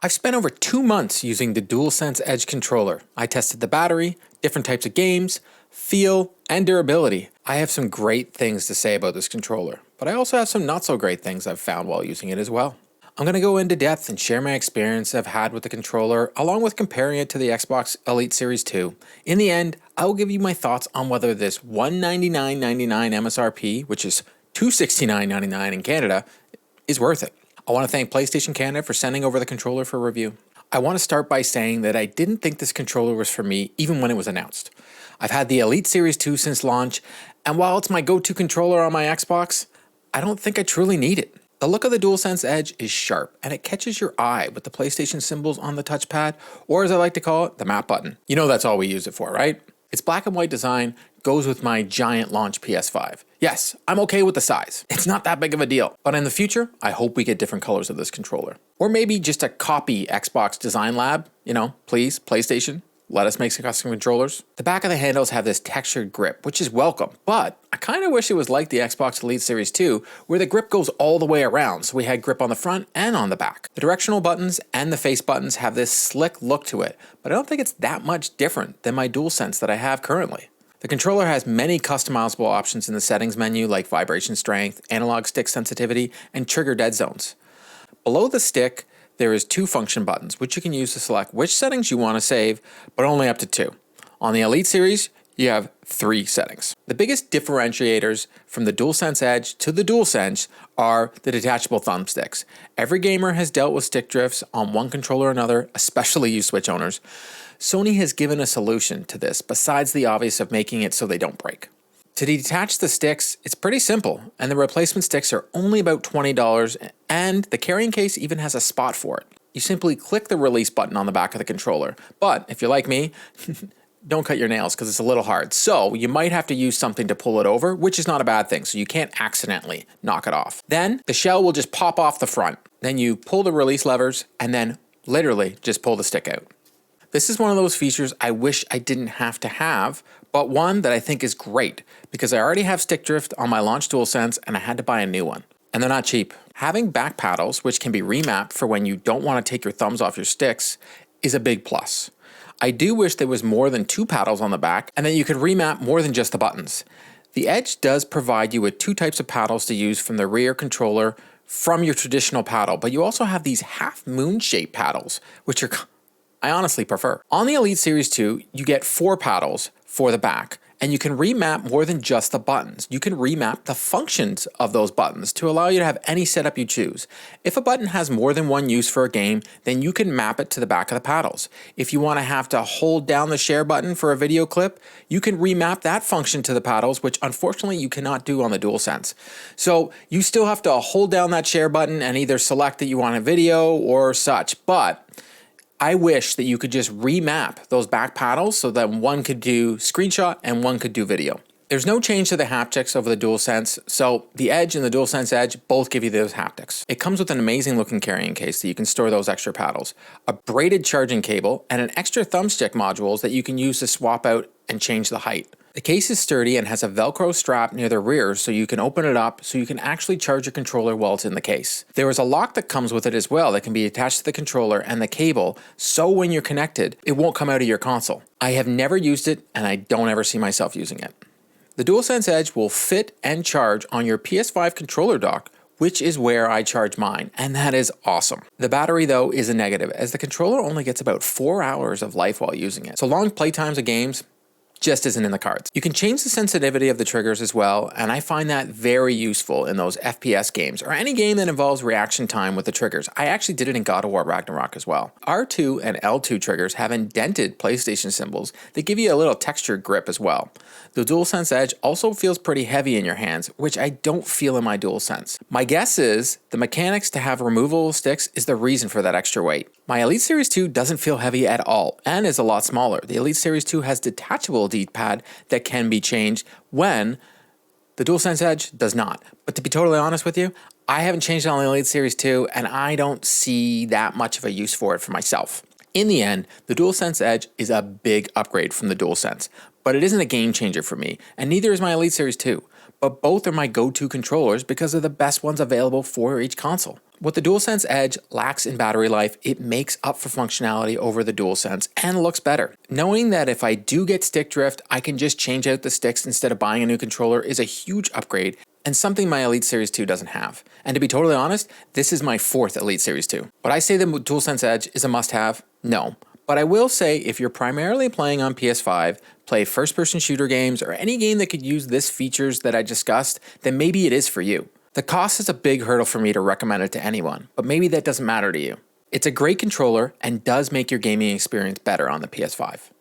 I've spent over 2 months using the DualSense Edge controller. I tested the battery, different types of games, feel, and durability. I have some great things to say about this controller, but I also have some not so great things I've found while using it as well. I'm going to go into depth and share my experience I've had with the controller, along with comparing it to the Xbox Elite Series 2. In the end, I will give you my thoughts on whether this $199.99 MSRP, which is $269.99 in Canada, is worth it. I want to thank PlayStation Canada for sending over the controller for review. I want to start by saying that I didn't think this controller was for me even when it was announced. I've had the Elite Series 2 since launch, and while it's my go-to controller on my Xbox, I don't think I truly need it. The look of the DualSense Edge is sharp, and it catches your eye with the PlayStation symbols on the touchpad, or as I like to call it, the map button. You know that's all we use it for, right? Its black and white design goes with my giant launch PS5. Yes, I'm okay with the size. It's not that big of a deal. But in the future, I hope we get different colors of this controller. Or maybe just a copy Xbox Design Lab. You know, please, PlayStation, let us make some custom controllers. The back of the handles have this textured grip, which is welcome, but I kind of wish it was like the Xbox Elite Series 2, where the grip goes all the way around, so we had grip on the front and on the back. The directional buttons and the face buttons have this slick look to it, but I don't think it's that much different than my DualSense that I have currently. The controller has many customizable options in the settings menu, like vibration strength, analog stick sensitivity, and trigger dead zones. Below the stick, there is 2 function buttons, which you can use to select which settings you want to save, but only up to 2. On the Elite Series, you have 3 settings. The biggest differentiators from the DualSense Edge to the DualSense are the detachable thumbsticks. Every gamer has dealt with stick drifts on one controller or another, especially you Switch owners. Sony has given a solution to this, besides the obvious of making it so they don't break. To detach the sticks, it's pretty simple, and the replacement sticks are only about $20, and the carrying case even has a spot for it. You simply click the release button on the back of the controller, but if you're like me, don't cut your nails because it's a little hard. So you might have to use something to pull it over, which is not a bad thing, so you can't accidentally knock it off. Then the shell will just pop off the front. Then you pull the release levers, and then literally just pull the stick out. This is one of those features I wish I didn't have to have, but one that I think is great because I already have stick drift on my launch DualSense and I had to buy a new one. And they're not cheap. Having back paddles, which can be remapped for when you don't want to take your thumbs off your sticks, is a big plus. I do wish there was more than 2 paddles on the back and that you could remap more than just the buttons. The Edge does provide you with 2 types of paddles to use from the rear controller from your traditional paddle, but you also have these half moon shaped paddles, which I honestly prefer. On the Elite Series 2, you get 4 paddles for the back, and you can remap more than just the buttons. You can remap the functions of those buttons to allow you to have any setup you choose. If a button has more than one use for a game, then you can map it to the back of the paddles. If you want to have to hold down the share button for a video clip, you can remap that function to the paddles, which unfortunately you cannot do on the DualSense. So you still have to hold down that share button and either select that you want a video or such, but I wish that you could just remap those back paddles so that one could do screenshot and one could do video. There's no change to the haptics over the DualSense, so the Edge and the DualSense Edge both give you those haptics. It comes with an amazing looking carrying case that you can store those extra paddles, a braided charging cable, and an extra thumbstick modules that you can use to swap out and change the height. The case is sturdy and has a Velcro strap near the rear so you can open it up so you can actually charge your controller while it's in the case. There is a lock that comes with it as well that can be attached to the controller and the cable, so when you're connected, it won't come out of your console. I have never used it and I don't ever see myself using it. The DualSense Edge will fit and charge on your PS5 controller dock, which is where I charge mine, and that is awesome. The battery though is a negative, as the controller only gets about 4 hours of life while using it. So long playtimes of games just isn't in the cards. You can change the sensitivity of the triggers as well, and I find that very useful in those FPS games, or any game that involves reaction time with the triggers. I actually did it in God of War Ragnarok as well. R2 and L2 triggers have indented PlayStation symbols that give you a little textured grip as well. The DualSense Edge also feels pretty heavy in your hands, which I don't feel in my DualSense. My guess is the mechanics to have removable sticks is the reason for that extra weight. My Elite Series 2 doesn't feel heavy at all, and is a lot smaller. The Elite Series 2 has detachable D-pad that can be changed when the DualSense Edge does not. But to be totally honest with you, I haven't changed it on the Elite Series 2, and I don't see that much of a use for it for myself. In the end, the DualSense Edge is a big upgrade from the DualSense, but it isn't a game changer for me, and neither is my Elite Series 2. But both are my go-to controllers because they're the best ones available for each console. What the DualSense Edge lacks in battery life, it makes up for functionality over the DualSense and looks better. Knowing that if I do get stick drift, I can just change out the sticks instead of buying a new controller is a huge upgrade and something my Elite Series 2 doesn't have. And to be totally honest, this is my 4th Elite Series 2. Would I say the DualSense Edge is a must-have? No. But I will say if you're primarily playing on PS5, play first-person shooter games, or any game that could use this features that I discussed, then maybe it is for you. The cost is a big hurdle for me to recommend it to anyone, but maybe that doesn't matter to you. It's a great controller and does make your gaming experience better on the PS5.